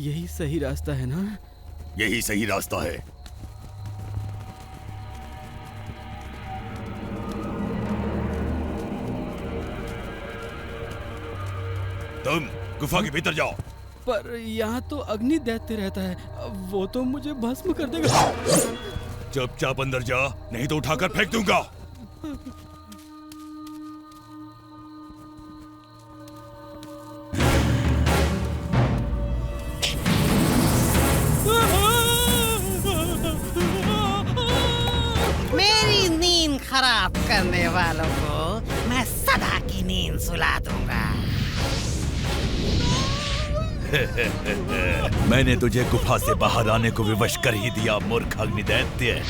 यही सही रास्ता है ना? यही सही रास्ता है। तुम गुफा के भीतर जाओ। पर यहाँ तो अग्नि दैत्य रहता है, वो तो मुझे भस्म कर देगा। चुपचाप अंदर जा, नहीं तो उठाकर फेंक दूंगा। मेरी नींद खराब करने वालों को मैं सदा की नींद सुला दूंगा। मैंने तुझे गुफा से बाहर आने को विवश कर ही दिया, मूर्ख अग्निदैत्य।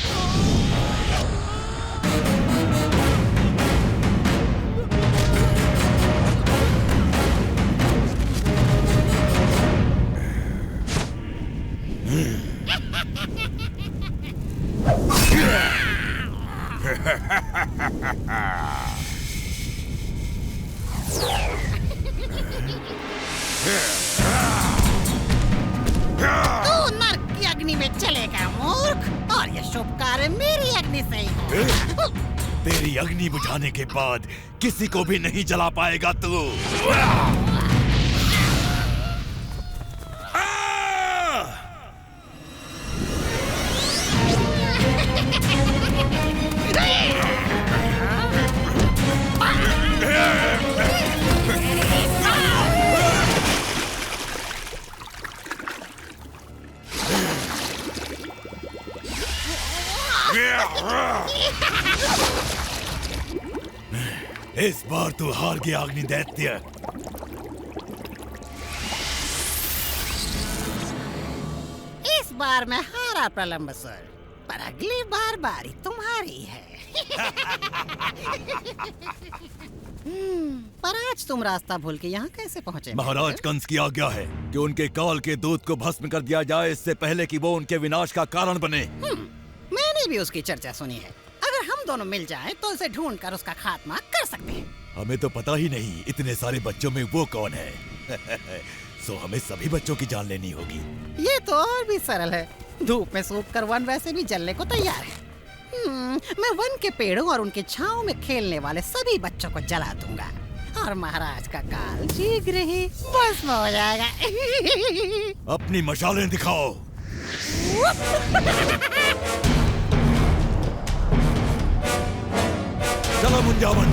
तू नर्क की अग्नि में चलेगा मूर्ख, और ये शुभ कार्य मेरी अग्नि से ही होगा। तेरी अग्नि बुझाने के बाद किसी को भी नहीं जला पाएगा तू। इस बार तू हार गया अग्निदैत्य। इस बार मैं हारा प्रलंबसुर, पर अगली बार बारी तुम्हारी है। पर आज तुम रास्ता भूल के यहाँ कैसे पहुँचे? महाराज कंस की आज्ञा है कि उनके काल के दूत को भस्म कर दिया जाए, इससे पहले कि वो उनके विनाश का कारण बने। मैंने भी उसकी चर्चा सुनी है। अगर हम दोनों मिल जाएं तो उसे ढूंढकर उसका खात्मा कर सकते हैं। हमें तो पता ही नहीं इतने सारे बच्चों में वो कौन है। सो हमें सभी बच्चों की जान लेनी होगी। ये तो और भी सरल है। धूप में सूख कर वन वैसे भी जलने को तैयार है। मैं वन के पेड़ों और उनके छांव में खेलने वाले सभी बच्चों को जला दूंगा, और महाराज का काल शीघ्र ही भस्म हो जाएगा। अपनी मशालें दिखाओ। चलो मुंजावन।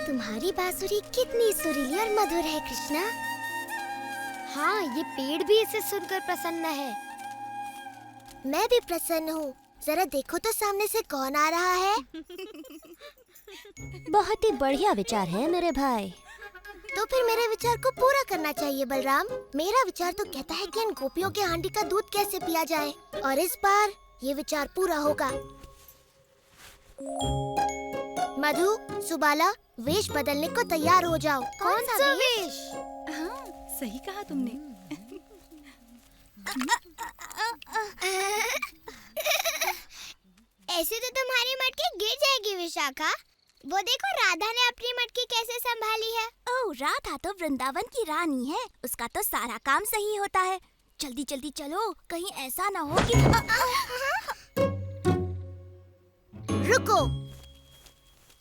तुम्हारी बांसुरी कितनी सुरीली और मधुर है कृष्णा। हाँ, ये पेड़ भी इसे सुनकर प्रसन्न है। मैं भी प्रसन्न हूँ। जरा देखो तो सामने से कौन आ रहा है। बहुत ही बढ़िया विचार है मेरे भाई। तो फिर मेरे विचार को पूरा करना चाहिए बलराम। मेरा विचार तो कहता है कि इन गोपियों के हांडी का दूध कैसे पिया जाए, और इस बार ये विचार पूरा होगा। मधु, सुबाला, वेश बदलने को तैयार हो जाओ। कौन सा वेश? हाँ, सही कहा तुमने। ऐसे तो तुम्हारी मटकी गिर जाएगी विशाखा। वो देखो राधा ने अपनी मटकी कैसे संभाली है। ओह, राधा तो वृंदावन की रानी है, उसका तो सारा काम सही होता है। जल्दी जल्दी चलो, कहीं ऐसा ना हो कि रुको,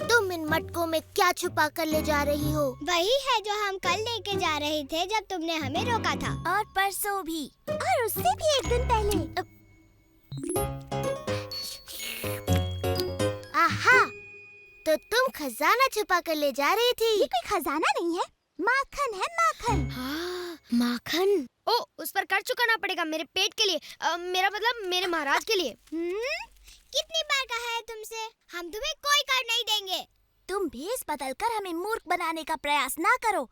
तुम इन मटकों में क्या छुपा कर ले जा रही हो? वही है जो हम कल लेके जा रहे थे जब तुमने हमें रोका था। और परसों भी, और उससे भी एक दिन पहले। आहा, तो तुम खजाना छुपा कर ले जा रही थी। ये कोई खजाना नहीं है, माखन है, माखन। हाँ, माखन। ओ, उस पर कर चुकाना पड़ेगा मेरे पेट के लिए, मेरा मतलब मेरे महाराज के लिए। कितनी बार कहा है तुमसे, हम तुम्हें कोई कर नहीं देंगे। तुम भेष बदलकर हमें मूर्ख बनाने का प्रयास ना करो।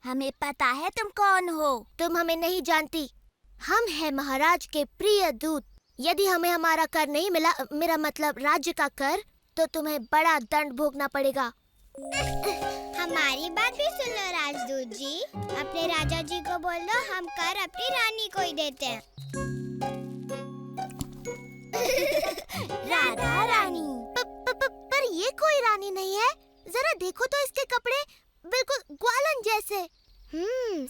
हमें पता है तुम कौन हो। तुम हमें नहीं जानती। हम हैं महाराज के प्रिय दूत। यदि हमें हमारा कर नहीं मिला, मेरा मतलब राज्य का कर, तो तुम्हें बड़ा दंड भोगना पड़ेगा। हमारी बात भी सुन लो राजदूत जी। अपने राजा जी को बोल दो हम कर अपनी रानी को ही देते हैं। राधा रानी। पर ये कोई रानी नहीं है। जरा देखो तो इसके कपड़े बिल्कुल ग्वालन जैसे।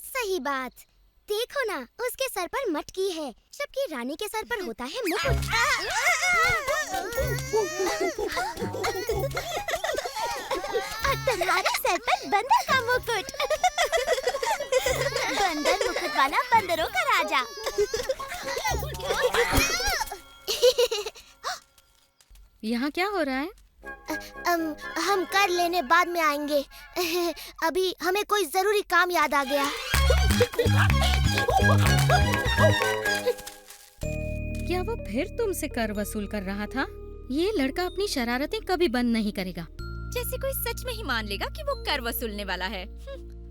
सही बात। देखो ना, उसके सर पर मटकी है, जबकि रानी के सर पर होता है मुकुट। और तुम्हारे सर पर बंदर का मुकुट। बंदर मुकुट वाला बंदरों का राजा। यहाँ क्या हो रहा है? हम कर लेने बाद में आएंगे। अभी हमें कोई जरूरी काम याद आ गया। क्या वो फिर तुमसे कर वसूल कर रहा था? ये लड़का अपनी शरारतें कभी बंद नहीं करेगा। जैसे कोई सच में ही मान लेगा कि वो कर वसूलने वाला है।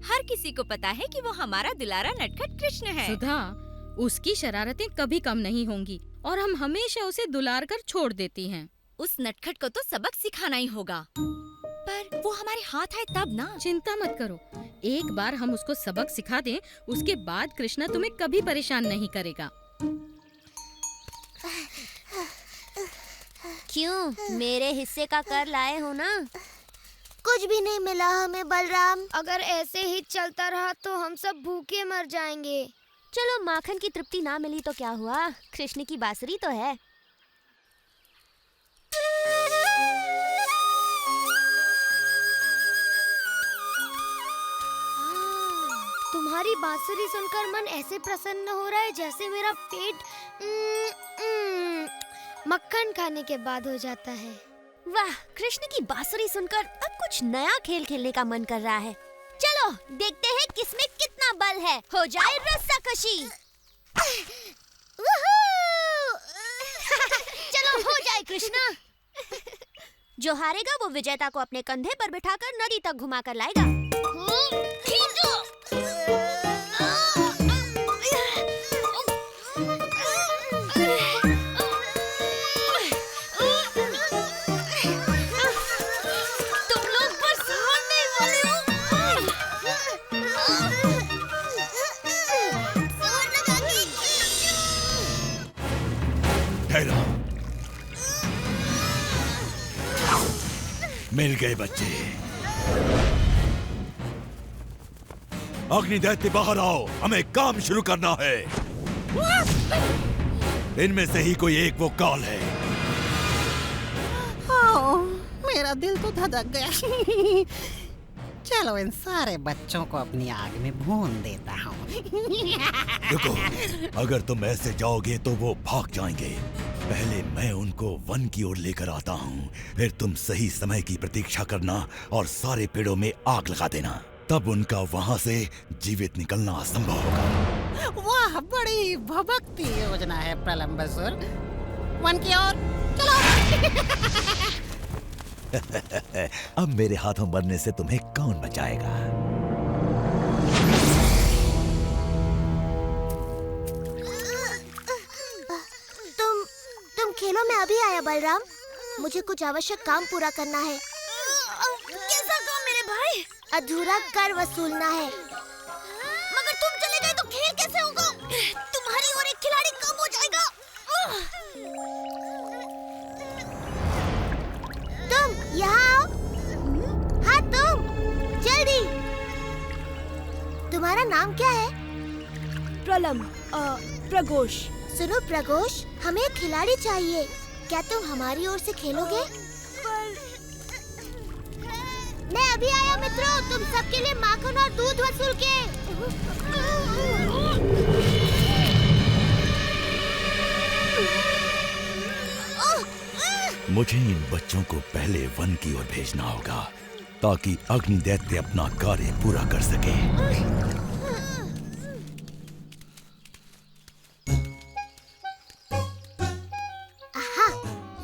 हर किसी को पता है कि वो हमारा दुलारा नटखट कृष्ण है। सुधा, उसकी शरारतें कभी कम नहीं होंगी और हम हमेशा उसे दुलार कर छोड़ देती हैं। उस नटखट को तो सबक सिखाना ही होगा। पर वो हमारे हाथ आए तब ना। चिंता मत करो, एक बार हम उसको सबक सिखा दें, उसके बाद कृष्णा तुम्हें कभी परेशान नहीं करेगा। क्यों, मेरे हिस्से का कर लाए हो ना? कुछ भी नहीं मिला हमें बलराम। अगर ऐसे ही चलता रहा तो हम सब भूखे मर जाएंगे। चलो, माखन की तृप्ति ना मिली तो क्या हुआ, कृष्ण की बांसुरी तो है। तुम्हारी बांसुरी सुनकर मन ऐसे प्रसन्न हो रहा है जैसे मेरा पेट मक्खन खाने के बाद हो जाता है। वाह, कृष्ण की बांसुरी सुनकर अब कुछ नया खेल खेलने का मन कर रहा है। चलो देखते हैं किसमें कितना बल है। हो जाए रस्साकशी। चलो हो जाए कृष्णा। जो हारेगा वो विजेता को अपने कंधे पर बिठाकर नदी तक घुमा कर लाएगा। खींचो। तुम लोग बस हारने वाले हो। ठहरो। मिल गए बच्चे। अग्निदैत्य बाहर आओ, हमें काम शुरू करना है। इनमें से ही कोई एक वो काल है। मेरा दिल तो धड़क गया। चलो इन सारे बच्चों को अपनी आग में भून देता हूँ। रुको, अगर तुम ऐसे जाओगे तो वो भाग जाएंगे। पहले मैं उनको वन की ओर लेकर आता हूँ, फिर तुम सही समय की प्रतीक्षा करना और सारे पेड़ों में आग लगा देना। तब उनका वहाँ से जीवित निकलना असंभव होगा। वाह, बड़ी भभकती योजना है प्रलंबसुर। वन की ओर चलो। अब मेरे हाथों मरने से तुम्हें कौन बचाएगा? तुम खेलों में अभी आया बलराम। मुझे कुछ आवश्यक काम पूरा करना है। कैसा काम मेरे भाई? अधूरा कर वसूलना है। मगर तुम चले गए तो खेल कैसे होगा? तुम्हारी और एक खिलाड़ी कम हो जाएगा। तुम यहाँ आओ। हाँ तुम, जल्दी। तुम्हारा नाम क्या है? प्रघोष। सुनो प्रघोष, हमें एक खिलाड़ी चाहिए। क्या तुम हमारी ओर से खेलोगे? मैं अभी आया मित्रों, तुम सबके लिए माखन और दूध वसूल के। मुझे इन बच्चों को पहले वन की ओर भेजना होगा ताकि अग्निदैत्य अपना कार्य पूरा कर सके।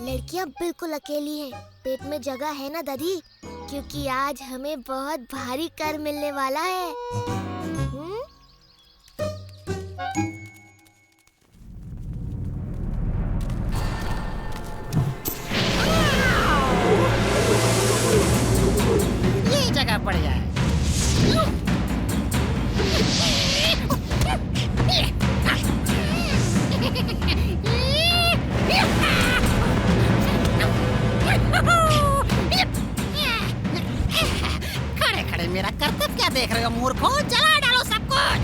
लड़कियां बिल्कुल अकेली हैं। पेट में जगह है ना दादी? क्योंकि आज हमें बहुत भारी कर मिलने वाला है। ये जगह पड़ जाए। मेरा कर्तव्य क्या देख रहे हो मूर्खों? जला डालो सब कुछ।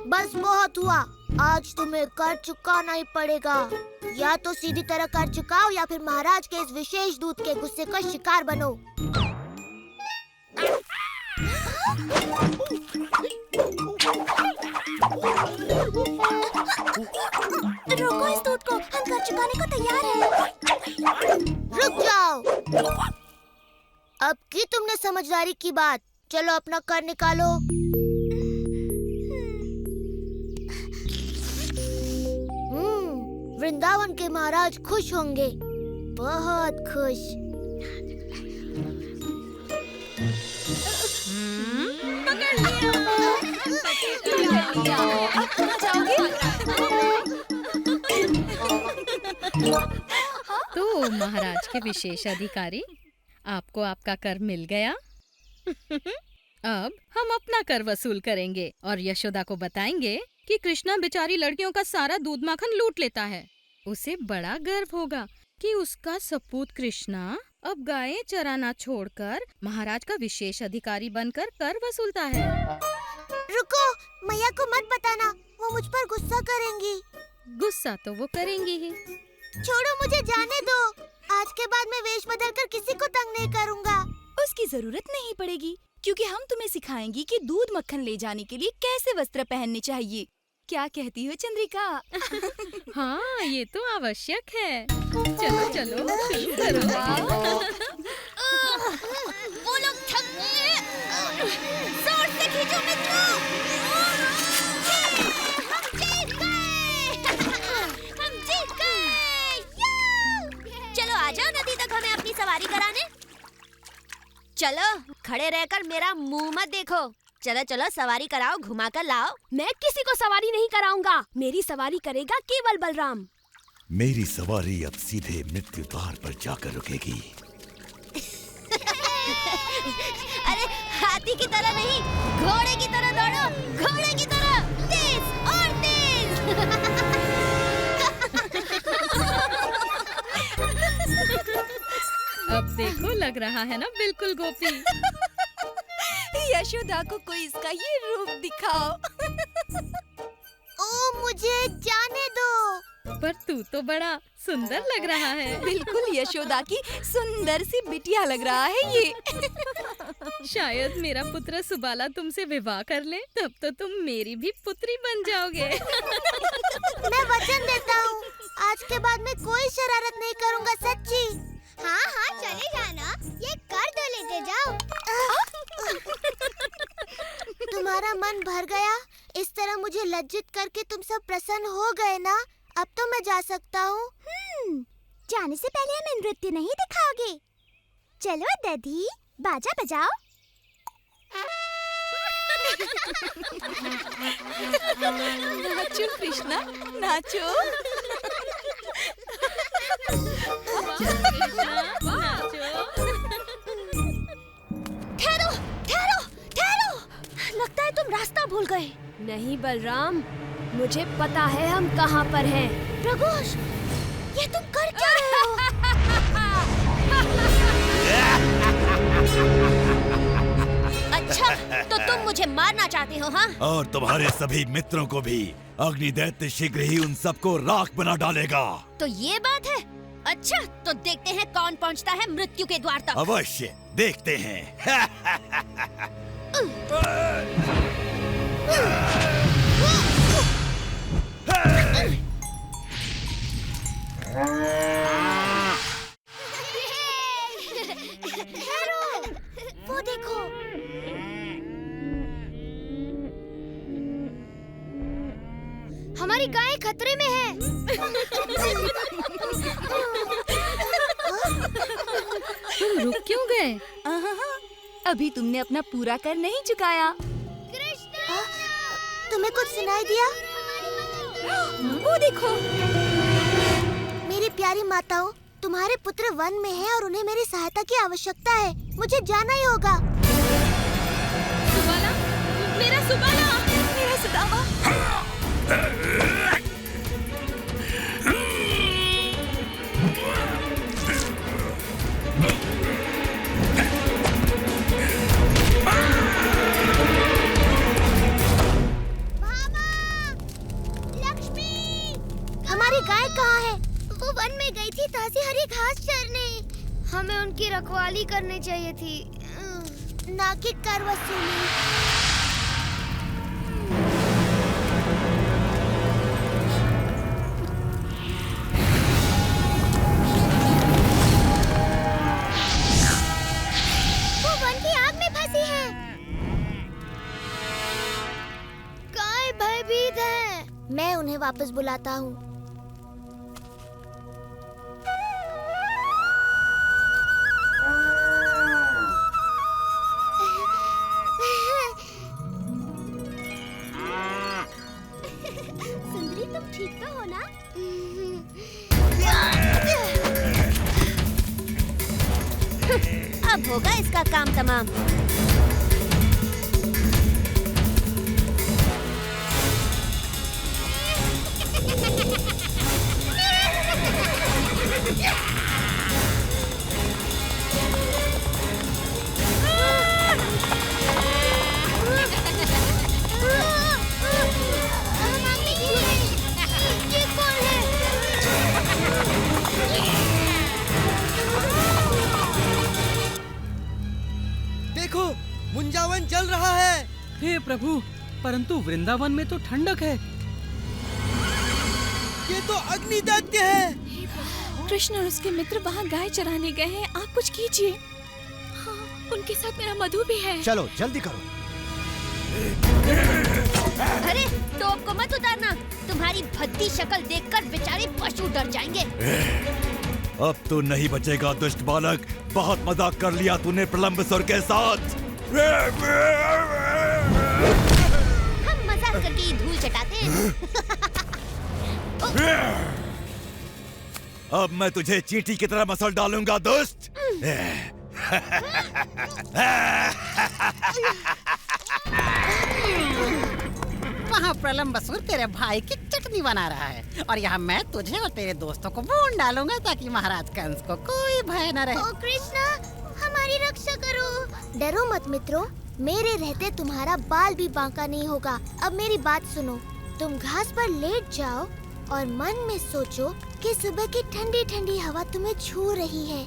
बस बहुत हुआ, आज तुम्हें कर चुकाना ही पड़ेगा। या तो सीधी तरह कर चुकाओ या फिर महाराज के इस विशेष दूत के गुस्से का शिकार बनो। रोको इस दूत को, हम कर चुकाने को तैयार हैं। रुक जाओ, अब की तुमने समझदारी की बात। चलो अपना कर निकालो। वृंदावन के महाराज खुश होंगे, बहुत खुश। तो महाराज के विशेष अधिकारी, आपको आपका कर मिल गया। अब हम अपना कर वसूल करेंगे और यशोदा को बताएंगे कि कृष्णा बेचारी लड़कियों का सारा दूध माखन लूट लेता है। उसे बड़ा गर्व होगा कि उसका सपूत कृष्णा अब गायें चराना छोड़कर महाराज का विशेष अधिकारी बनकर कर वसूलता है। रुको, मैया को मत बताना, वो मुझ पर गुस्सा करेंगी। गुस्सा तो वो करेंगी ही। छोड़ो, मुझे जाने दो। आज के बाद मैं वेश बदलकर किसी को तंग नहीं करूँगा। उसकी जरूरत नहीं पड़ेगी, क्योंकि हम तुम्हें सिखाएंगी कि दूध मक्खन ले जाने के लिए कैसे वस्त्र पहनने चाहिए। क्या कहती हो चंद्रिका? हाँ, ये तो आवश्यक है। चलो चलो शुरू करो। वो लोग थक गए। जोर से खींचो मित्रों। हम जीत गए। चलो आ जाओ नदी तक हमें अपनी सवारी कराने। चलो, खड़े रहकर मेरा मुंह मत देखो। चलो चलो सवारी कराओ, घुमा कर लाओ। मैं किसी को सवारी नहीं कराऊंगा, मेरी सवारी करेगा केवल बलराम। मेरी सवारी अब सीधे मृत्यु द्वार पर जाकर रुकेगी। अरे हाथी की तरह नहीं, घोड़े की तरह दौड़ो, घोड़े की तरह तेज और तेज। अब देखो, लग रहा है ना बिल्कुल गोपी। यशोदा को कोई इसका ये रूप दिखाओ। ओ, मुझे जाने दो। पर तू तो बड़ा सुंदर लग रहा है। बिल्कुल यशोदा की सुंदर सी बिटिया लग रहा है ये। शायद मेरा पुत्र सुबाला तुमसे विवाह कर ले, तब तो तुम मेरी भी पुत्री बन जाओगे। मैं वचन देता हूँ, आज के बाद मैं कोई शरारत नहीं करूँगा, सच्ची। हाँ हाँ चले जाना, ये कर दो, लेते जाओ। तुम्हारा मन भर गया? इस तरह मुझे लज्जित करके तुम सब प्रसन्न हो गए ना? अब तो मैं जा सकता हूँ। जाने से पहले हमें नृत्य नहीं दिखाओगे? चलो दधी, बाजा बजाओ। नाचो कृष्णा, नाचो। ठहरो, ठहरो, ठहरो। लगता है तुम रास्ता भूल गए। नहीं बलराम, मुझे पता है हम कहाँ पर हैं। प्रगोष, ये तुम कर क्या रहे हो? अच्छा, तो तुम मुझे मारना चाहते हो, हाँ? और तुम्हारे सभी मित्रों को भी। अग्निदैत्य शीघ्र ही उन सबको राख बना डालेगा। तो ये बात है। अच्छा, तो देखते हैं कौन पहुंचता है मृत्यु के द्वार तक। अवश्य देखते हैं। वो देखो, हमारी गाय खतरे में है। तुम रुक क्यों गए? अभी तुमने अपना पूरा कर नहीं चुकाया। तुम्हें कुछ सुनाई दिया? वो देखो। मेरी प्यारी माताओं, तुम्हारे पुत्र वन में हैं और उन्हें मेरी सहायता की आवश्यकता है। मुझे जाना ही होगा। सुबाला, मेरा सुबाला, मेरा सुदामा। रखवाली करनी चाहिए थी, ना कि कर वसूली। वो वन की आग में फंसी है। काय भयभीत है। मैं उन्हें वापस बुलाता हूँ। सुंदरी, तुम ठीक तो हो ना? अब होगा इसका काम तमाम। देखो, मुंजावन जल रहा है। हे प्रभु, परंतु वृंदावन में तो ठंडक है। ये तो अग्नि दैत्य है। कृष्ण और उसके मित्र वहाँ गाय चराने गए हैं, आप कुछ कीजिए। हाँ, उनके साथ मेरा मधु भी है। चलो जल्दी करो। अरे टोप को मत उतारना, तुम्हारी भद्दी शक्ल देखकर बेचारे पशु डर जाएंगे। अब तू नहीं बचेगा दुष्ट बालक। बहुत मजाक कर लिया तूने प्रलंबसुर के साथ। हम मजाक करके ही धूल चटाते हैं। अब मैं तुझे चींटी की तरह मसल डालूंगा दुष्ट। वहाँ प्रलंबसुर तेरे भाई की चटनी बना रहा है और यहाँ मैं तुझे और तेरे दोस्तों को भून डालूंगा ताकि महाराज कंस को कोई भय न रहे। ओ कृष्णा, हमारी रक्षा करो। डरो मत मित्रों, मेरे रहते तुम्हारा बाल भी बांका नहीं होगा। अब मेरी बात सुनो, तुम घास पर लेट जाओ और मन में सोचो कि सुबह की ठंडी ठंडी हवा तुम्हें छू रही है।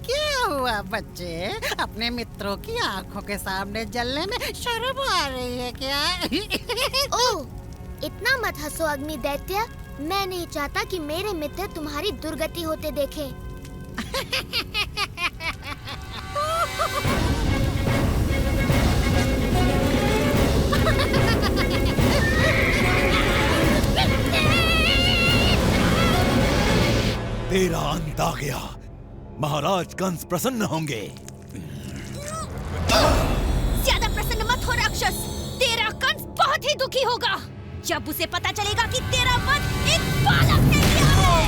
क्या हुआ बच्चे, अपने मित्रों की आंखों के सामने जलने में शर्म आ रही है क्या? ओह, इतना मत हंसो अग्नि दैत्य। मैं नहीं चाहता कि मेरे मित्र तुम्हारी दुर्गति होते देखें। तेरा अंत आ गया। महाराज कंस प्रसन्न होंगे। ज्यादा प्रसन्न मत हो राक्षस, तेरा कंस बहुत ही दुखी होगा जब उसे पता चलेगा कि तेरा वध एक बालक ने किया है।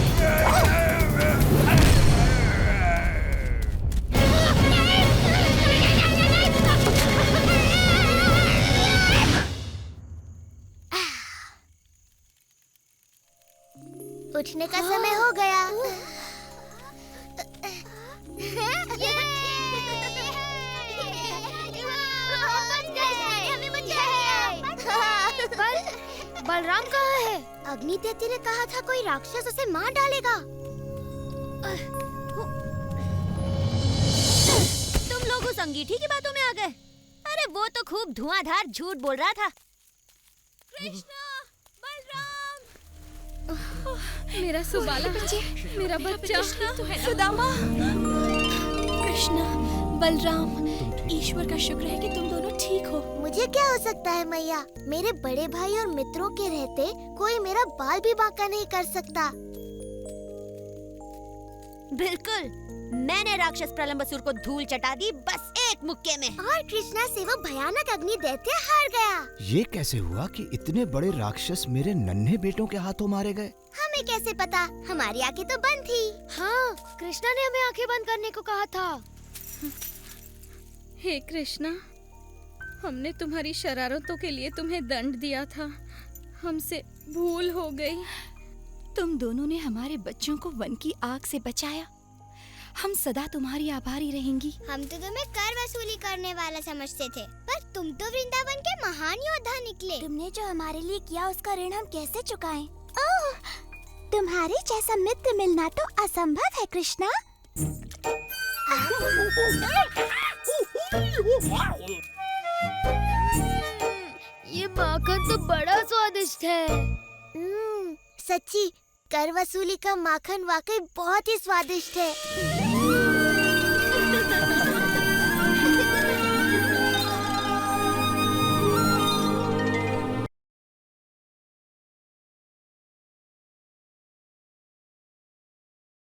उठने का समय हो गया। बलराम कहाँ है? अग्नि दैत्य ने कहा था कोई राक्षस उसे मार डालेगा। तुम लोग उस अंगीठी की बातों में आ गए। अरे वो तो खूब धुआंधार झूठ बोल रहा था। कृष्णा, बलराम, मेरा सुबाला बच्चे, मेरा बच्चा सुदामा, कृष्णा, बलराम, ईश्वर का शुक्र है कि तुम दोनों ठीक हो। मुझे क्या हो सकता है मैया, मेरे बड़े भाई और मित्रों के रहते कोई मेरा बाल भी बांका नहीं कर सकता। बिल्कुल, मैंने राक्षस प्रलंबसुर को धूल चटा दी बस एक मुक्के में। और कृष्णा से वो भयानक अग्नि दैत्य हार गया। ये कैसे हुआ कि इतने बड़े राक्षस मेरे नन्हे बेटों के हाथों मारे गए? हमें कैसे पता, हमारी आंखें तो बंद थी। हाँ, कृष्णा ने हमें आंखें बंद करने को कहा था। हे कृष्णा, हमने तुम्हारी शरारतों के लिए तुम्हें दंड दिया था, हमसे भूल हो गई। तुम दोनों ने हमारे बच्चों को वन की आग से बचाया। हम सदा तुम्हारी आभारी रहेंगी। हम तो तुम्हें कर वसूली करने वाला समझते थे, पर तुम तो वृंदावन के महान योद्धा निकले। तुमने जो हमारे लिए किया उसका ऋण हम कैसे चुकाएं? ओह, तुम्हारे जैसा मित्र मिलना तो असंभव है कृष्णा। ये माखन तो बड़ा स्वादिष्ट है। सच्ची कर वसूली का माखन वाकई बहुत ही स्वादिष्ट है।